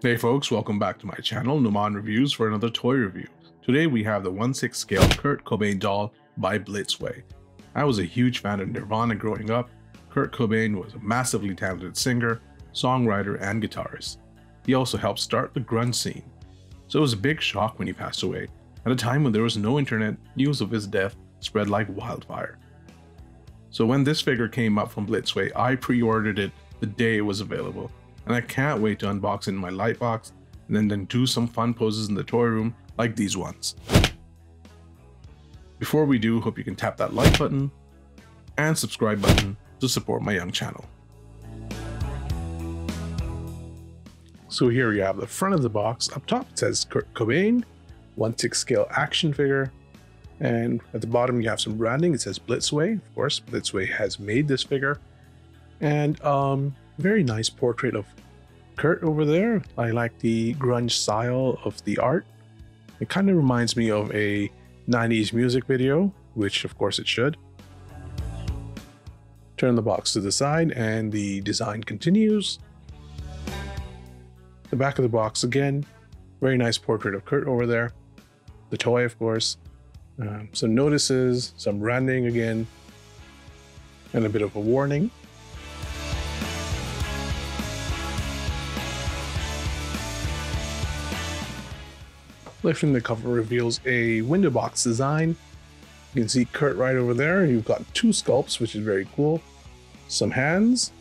Hey folks, welcome back to my channel, Numan Reviews, for another toy review. Today we have the 1/6 scale Kurt Cobain doll by Blitzway. I was a huge fan of Nirvana growing up. Kurt Cobain was a massively talented singer, songwriter, and guitarist. He also helped start the grunge scene. So it was a big shock when he passed away, at a time when there was no internet. News of his death spread like wildfire. So when this figure came up from Blitzway, I pre-ordered it the day it was available. And I can't wait to unbox it in my light box and then do some fun poses in the toy room like these ones. Before we do, hope you can tap that like button and subscribe button to support my young channel. So here you have the front of the box. Up top it says Kurt Cobain, 1/6 scale action figure. And at the bottom you have some branding. It says Blitzway. Of course, Blitzway has made this figure. And very nice portrait of Kurt over there. I like the grunge style of the art. It kind of reminds me of a 90s music video, which of course it should. Turn the box to the side and the design continues. The back of the box again, very nice portrait of Kurt over there. The toy, of course. Some notices, some branding again, and a bit of a warning. Lifting the cover reveals a window box design. You can see Kurt right over there. You've got two sculpts, which is very cool. Some hands,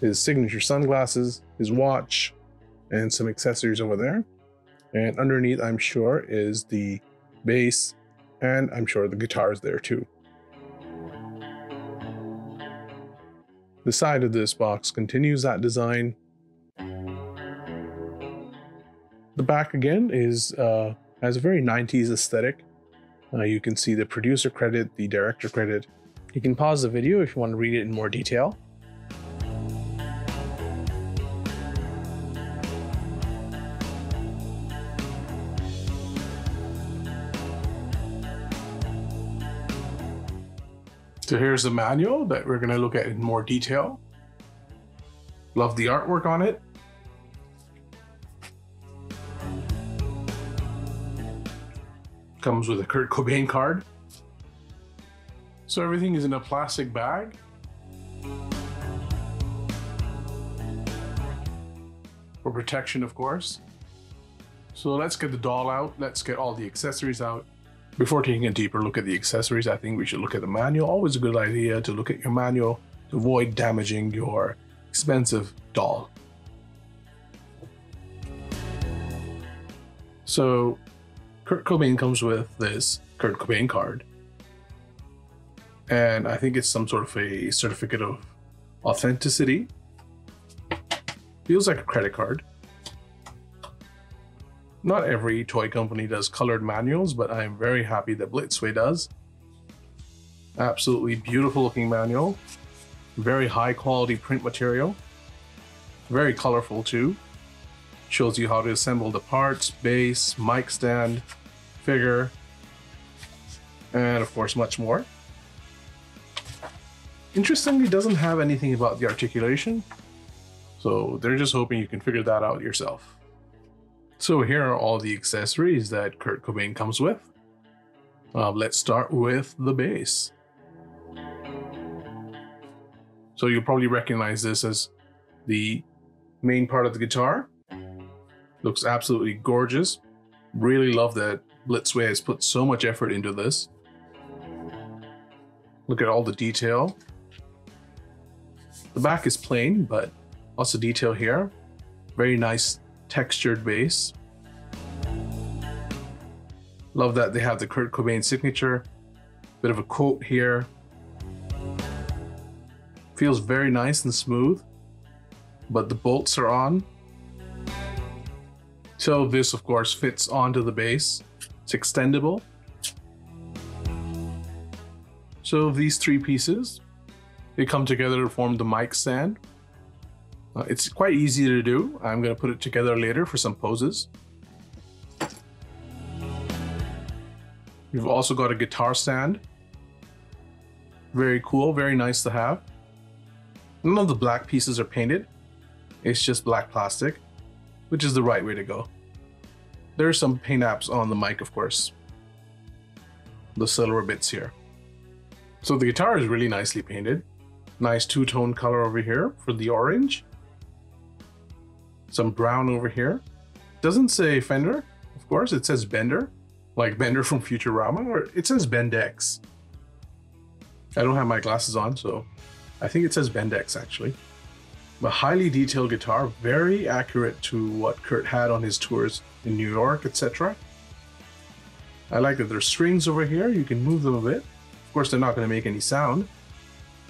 his signature sunglasses, his watch, and some accessories over there. And underneath, I'm sure, is the bass, and I'm sure the guitar is there too. The side of this box continues that design. The back again is has a very 90s aesthetic. You can see the producer credit, the director credit. You can pause the video if you want to read it in more detail. So here's the manual that we're going to look at in more detail. Love the artwork on it. Comes with a Kurt Cobain card. So everything is in a plastic bag. For protection, of course. So let's get the doll out. Let's get all the accessories out. Before taking a deeper look at the accessories, I think we should look at the manual. Always a good idea to look at your manual to avoid damaging your expensive doll. So Kurt Cobain comes with this Kurt Cobain card. And I think it's some sort of a certificate of authenticity. Feels like a credit card. Not every toy company does colored manuals, but I'm very happy that Blitzway does. Absolutely beautiful looking manual. Very high quality print material. Very colorful too. Shows you how to assemble the parts, base, mic stand, figure, and of course much more. Interestingly, doesn't have anything about the articulation, so they're just hoping you can figure that out yourself. So here are all the accessories that Kurt Cobain comes with. Let's start with the bass. So you'll probably recognize this as the main part of the guitar. Looks absolutely gorgeous. Really love that Blitzway has put so much effort into this. Look at all the detail. The back is plain, but lots of detail here. Very nice textured bass. Love that they have the Kurt Cobain signature. Bit of a quote here. Feels very nice and smooth, but the bolts are on. So this, of course, fits onto the base. It's extendable. So these three pieces, they come together to form the mic stand. It's quite easy to do. I'm going to put it together later for some poses. You've also got a guitar stand. Very cool, very nice to have. None of the black pieces are painted. It's just black plastic. which is the right way to go. There are some paint apps on the mic, of course. The silver bits here. So the guitar is really nicely painted. Nice two-tone color over here for the orange. Some brown over here. Doesn't say Fender, of course, it says Bender, like Bender from Futurama, or it says Bendex. I don't have my glasses on, so I think it says Bendex actually. A highly detailed guitar, very accurate to what Kurt had on his tours in New York, etc. I like that there's strings over here, you can move them a bit. Of course, they're not going to make any sound,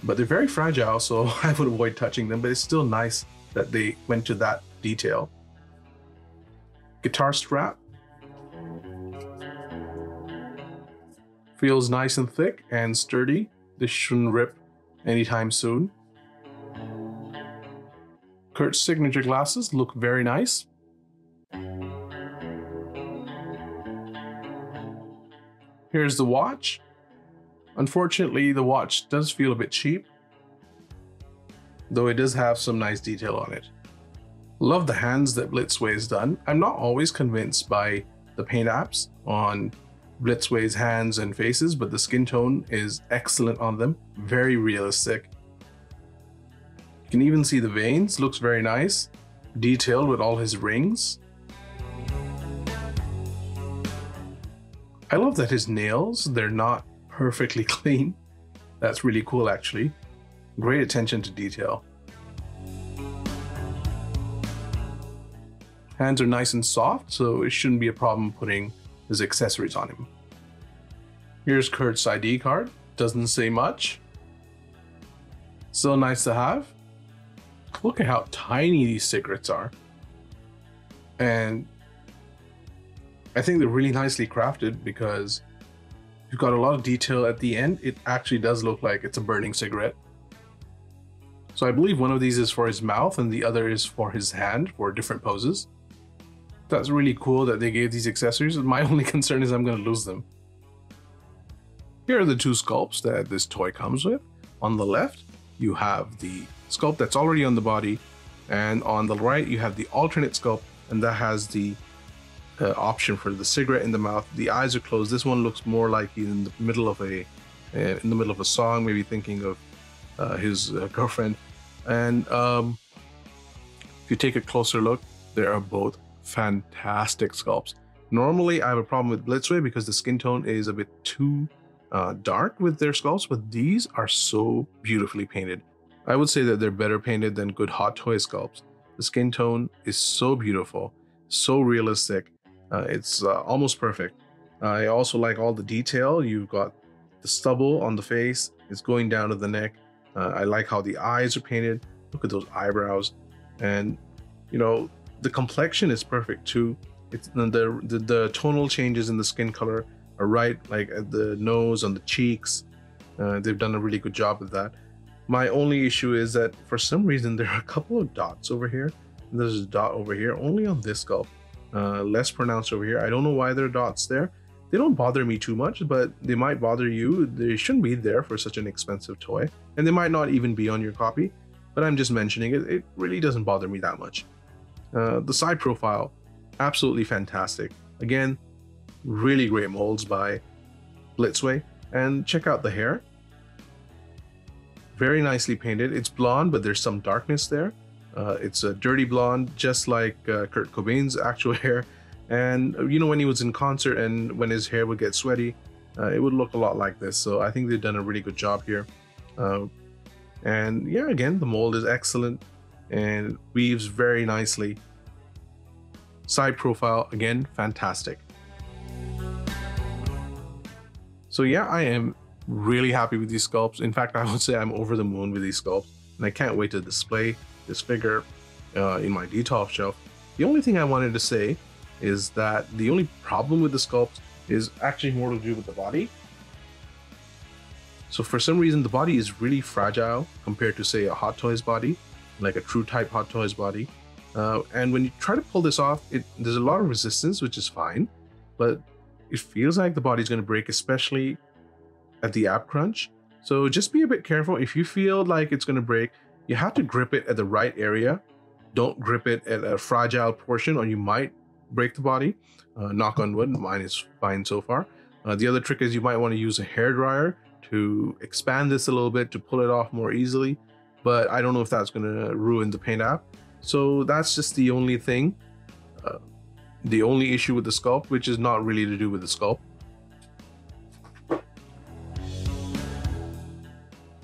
but they're very fragile, so I would avoid touching them, but it's still nice that they went to that detail. Guitar strap. Feels nice and thick and sturdy. This shouldn't rip anytime soon. Kurt's signature glasses look very nice. Here's the watch. Unfortunately, the watch does feel a bit cheap, though it does have some nice detail on it. Love the hands that Blitzway has done. I'm not always convinced by the paint apps on Blitzway's hands and faces, but the skin tone is excellent on them. Very realistic. You can even see the veins, looks very nice. Detailed with all his rings. I love that his nails, they're not perfectly clean. That's really cool actually. Great attention to detail. Hands are nice and soft, so it shouldn't be a problem putting his accessories on him. Here's Kurt's ID card. Doesn't say much. Still nice to have. Look at how tiny these cigarettes are. And I think they're really nicely crafted because you've got a lot of detail at the end. It actually does look like it's a burning cigarette. So I believe one of these is for his mouth and the other is for his hand for different poses. That's really cool that they gave these accessories. My only concern is I'm going to lose them. Here are the two sculpts that this toy comes with. On the left, you have the sculpt that's already on the body, and on the right, you have the alternate sculpt, and that has the option for the cigarette in the mouth. The eyes are closed. This one looks more like he's in the middle of a song, maybe thinking of his girlfriend. And if you take a closer look, they are both fantastic sculpts. Normally, I have a problem with Blitzway because the skin tone is a bit too dark with their sculpts, but these are so beautifully painted. I would say that they're better painted than good Hot Toy sculpts. The skin tone is so beautiful, so realistic. It's almost perfect. I also like all the detail. You've got the stubble on the face. It's going down to the neck. I like how the eyes are painted. Look at those eyebrows. And, you know, the complexion is perfect too. It's the tonal changes in the skin color are right, like at the nose, on the cheeks. They've done a really good job with that. My only issue is that for some reason there are a couple of dots over here. And there's a dot over here, only on this sculpt. Less pronounced over here. I don't know why there are dots there. They don't bother me too much, but they might bother you. They shouldn't be there for such an expensive toy. And they might not even be on your copy, but I'm just mentioning it. It really doesn't bother me that much. The side profile, absolutely fantastic. Again, really great molds by Blitzway. And check out the hair. Very nicely painted. It's blonde, but there's some darkness there. It's a dirty blonde, just like Kurt Cobain's actual hair. And you know, when he was in concert and when his hair would get sweaty, it would look a lot like this. So I think they've done a really good job here. And yeah, again, the mold is excellent and weaves very nicely. Side profile, again, fantastic. So yeah, I am really happy with these sculpts. In fact, I would say I'm over the moon with these sculpts, and I can't wait to display this figure in my detolf shelf. The only thing I wanted to say is that the only problem with the sculpt is actually more to do with the body. So for some reason, the body is really fragile compared to, say, a Hot Toys body, like a true type Hot Toys body. And when you try to pull this off, there's a lot of resistance, which is fine, but it feels like the body's going to break, especially at the ab crunch. So just be a bit careful. If you feel like it's going to break, you have to grip it at the right area don't grip it at a fragile portion or you might break the body. Knock on wood, mine is fine so far. The other trick is you might want to use a hair dryer to expand this a little bit to pull it off more easily, but I don't know if that's going to ruin the paint app. So that's just the only thing, the only issue with the sculpt, which is not really to do with the sculpt.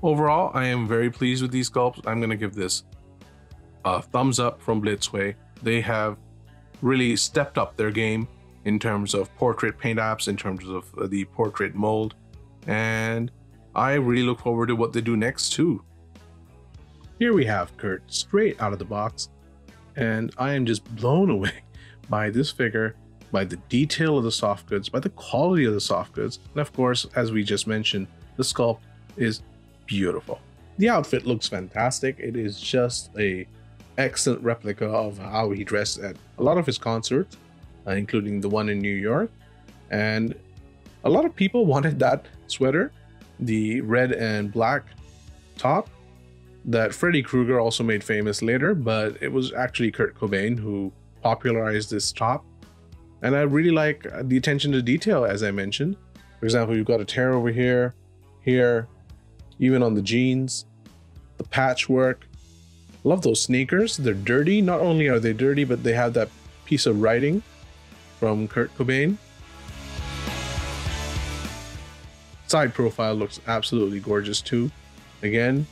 Overall, I am very pleased with these sculpts. I'm going to give this a thumbs up from Blitzway. They have really stepped up their game in terms of portrait paint apps, in terms of the portrait mold, and I really look forward to what they do next too. Here we have Kurt straight out of the box, and I am just blown away by this figure, by the detail of the soft goods, by the quality of the soft goods, and of course, as we just mentioned, the sculpt is beautiful. The outfit looks fantastic. It is just a excellent replica of how he dressed at a lot of his concerts, including the one in New York. And a lot of people wanted that sweater, the red and black top that Freddy Krueger also made famous later, but it was actually Kurt Cobain who popularized this top. And I really like the attention to detail, as I mentioned. For example, you've got a tear over here, even on the jeans, the patchwork. Love those sneakers. They're dirty. Not only are they dirty, but they have that piece of writing from Kurt Cobain. Side profile looks absolutely gorgeous too. Again,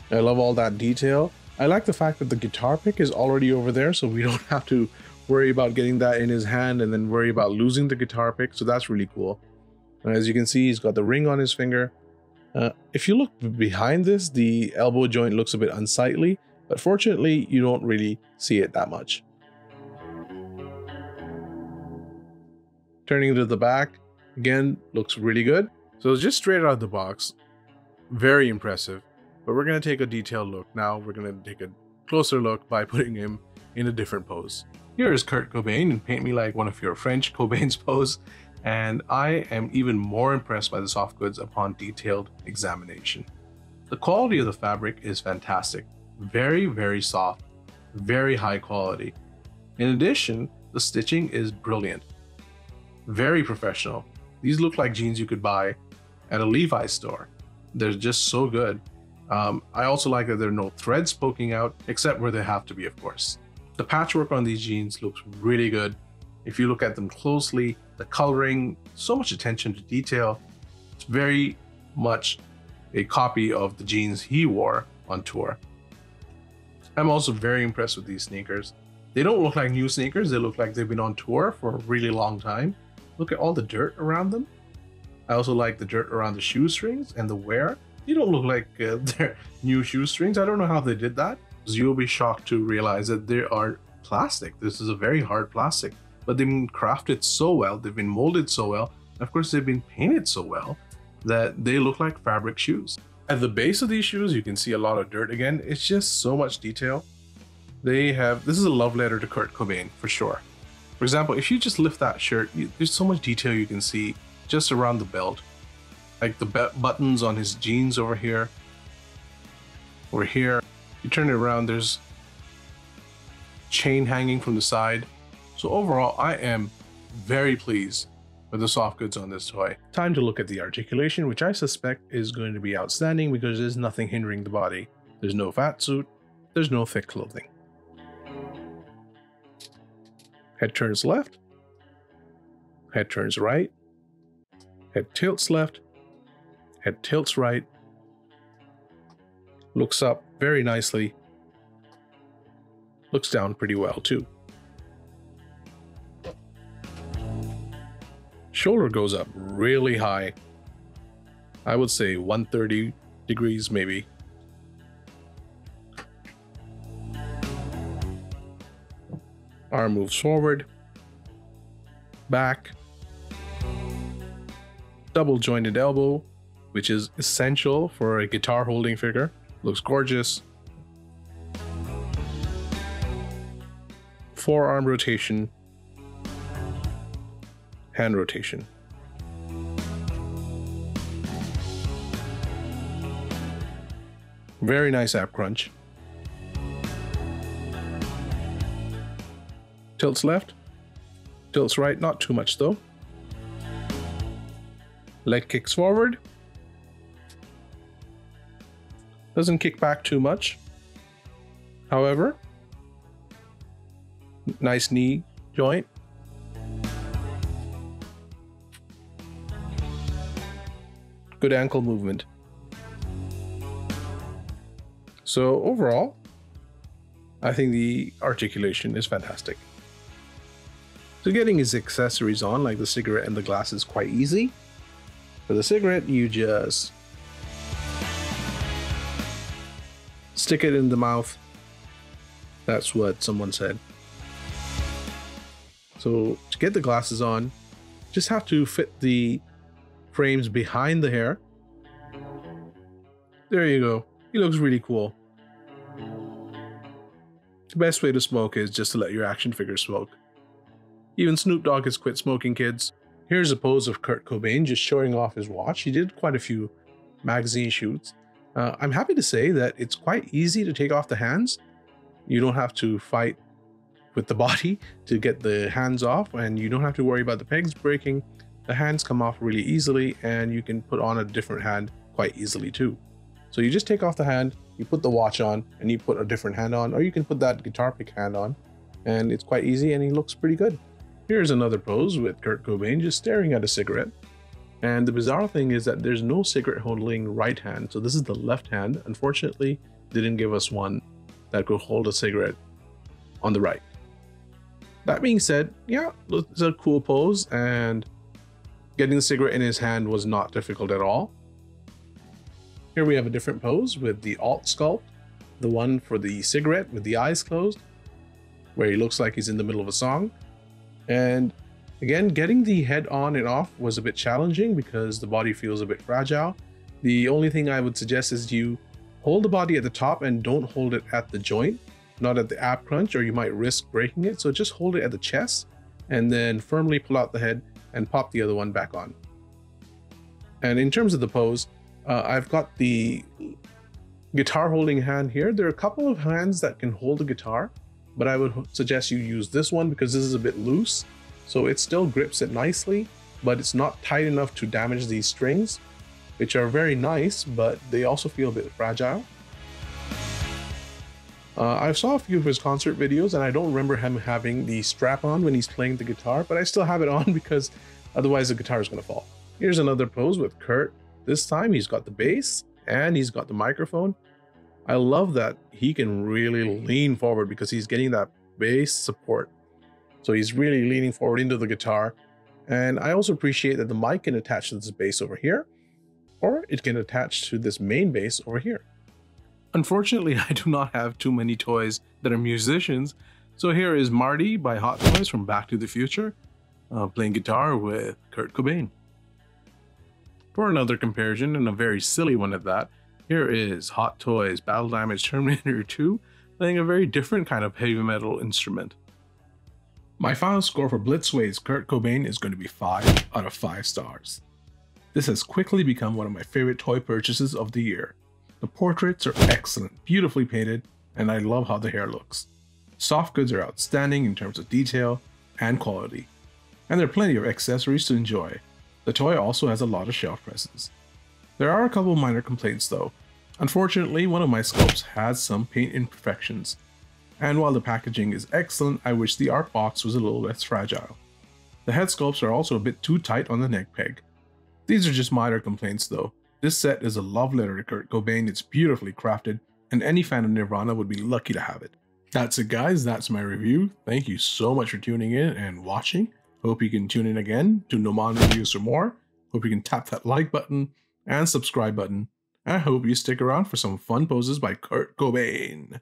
I love all that detail. I like the fact that the guitar pick is already over there, so we don't have to worry about getting that in his hand and then worry about losing the guitar pick. So that's really cool. And as you can see, he's got the ring on his finger. If you look behind this, the elbow joint looks a bit unsightly, but fortunately, you don't really see it that much. Turning to the back, again, looks really good. So it's just straight out of the box, very impressive. But we're going to take a detailed look. Now we're going to take a closer look by putting him in a different pose. Here is Kurt Cobain in Paint Me Like One of Your French Cobain's pose. And I am even more impressed by the soft goods upon detailed examination. The quality of the fabric is fantastic. Very, very soft, very high quality. In addition, the stitching is brilliant. Very professional. These look like jeans you could buy at a Levi's store. They're just so good. I also like that there are no threads poking out, except where they have to be, of course. The patchwork on these jeans looks really good. If you look at them closely, the coloring, so much attention to detail. It's very much a copy of the jeans he wore on tour. I'm also very impressed with these sneakers. They don't look like new sneakers. They look like they've been on tour for a really long time. Look at all the dirt around them. I also like the dirt around the shoestrings and the wear. They don't look like they're new shoestrings. I don't know how they did that. You'll be shocked to realize that they are plastic. This is a very hard plastic, but they've been crafted so well. They've been molded so well. Of course, they've been painted so well that they look like fabric shoes. At the base of these shoes, you can see a lot of dirt again. It's just so much detail. This is a love letter to Kurt Cobain for sure. For example, if you just lift that shirt, there's so much detail you can see just around the belt. Like the buttons on his jeans over here. Over here, you turn it around, there's chain hanging from the side. So overall, I am very pleased with the soft goods on this toy. Time to look at the articulation, which I suspect is going to be outstanding because there's nothing hindering the body. There's no fat suit, there's no thick clothing. Head turns left, head turns right, head tilts left, head tilts right, looks up very nicely, looks down pretty well too. Shoulder goes up really high. I would say 130 degrees maybe. Arm moves forward, back, double jointed elbow, which is essential for a guitar holding figure. Looks gorgeous. Forearm rotation, hand rotation. Very nice ab crunch. Tilts left, tilts right, not too much though. Leg kicks forward. Doesn't kick back too much. However, nice knee joint. Good ankle movement. So overall, I think the articulation is fantastic. So getting his accessories on, like the cigarette and the glass, is quite easy. For the cigarette, you just stick it in the mouth. That's what someone said. So to get the glasses on, just have to fit the frames behind the hair. There you go. He looks really cool. The best way to smoke is just to let your action figure smoke. Even Snoop Dogg has quit smoking, kids. Here's a pose of Kurt Cobain just showing off his watch. He did quite a few magazine shoots. I'm happy to say that it's quite easy to take off the hands. You don't have to fight with the body to get the hands off, and you don't have to worry about the pegs breaking. The hands come off really easily, and you can put on a different hand quite easily too. So you just take off the hand, you put the watch on, and you put a different hand on, or you can put that guitar pick hand on, and it's quite easy, and he looks pretty good. Here's another pose with Kurt Cobain just staring at a cigarette. And the bizarre thing is that there's no cigarette holding right hand, so this is the left hand. Unfortunately, they didn't give us one that could hold a cigarette on the right. That being said, yeah, it's a cool pose, and getting the cigarette in his hand was not difficult at all. Here we have a different pose with the alt sculpt, the one for the cigarette with the eyes closed, where he looks like he's in the middle of a song. And again, getting the head on and off was a bit challenging because the body feels a bit fragile. The only thing I would suggest is you hold the body at the top and don't hold it at the joint, not at the ab crunch, or you might risk breaking it. So just hold it at the chest and then firmly pull out the head and pop the other one back on. And in terms of the pose, I've got the guitar holding hand here. There are a couple of hands that can hold the guitar, but I would suggest you use this one because this is a bit loose. So it still grips it nicely, but it's not tight enough to damage these strings, which are very nice, but they also feel a bit fragile. I saw a few of his concert videos and I don't remember him having the strap on when he's playing the guitar, but I still have it on because otherwise the guitar is going to fall. Here's another pose with Kurt. This time he's got the bass and he's got the microphone. I love that he can really lean forward because he's getting that bass support. So he's really leaning forward into the guitar. And I also appreciate that the mic can attach to this bass over here, or it can attach to this main bass over here. Unfortunately, I do not have too many toys that are musicians. So here is Marty by Hot Toys from Back to the Future, playing guitar with Kurt Cobain. For another comparison, and a very silly one at that, here is Hot Toys Battle Damage Terminator 2 playing a very different kind of heavy metal instrument. My final score for Blitzway's Kurt Cobain is going to be 5 out of 5 stars. This has quickly become one of my favorite toy purchases of the year. The portraits are excellent, beautifully painted, and I love how the hair looks. Soft goods are outstanding in terms of detail and quality, and there are plenty of accessories to enjoy. The toy also has a lot of shelf presses. There are a couple minor complaints though. Unfortunately, one of my sculpts has some paint imperfections, and while the packaging is excellent, I wish the art box was a little less fragile. The head sculpts are also a bit too tight on the neck peg. These are just minor complaints though. This set is a love letter to Kurt Cobain. It's beautifully crafted, and any fan of Nirvana would be lucky to have it. That's it guys, that's my review. Thank you so much for tuning in and watching. Hope you can tune in again to Noman Reviews for more. Hope you can tap that like button and subscribe button. I hope you stick around for some fun poses by Kurt Cobain.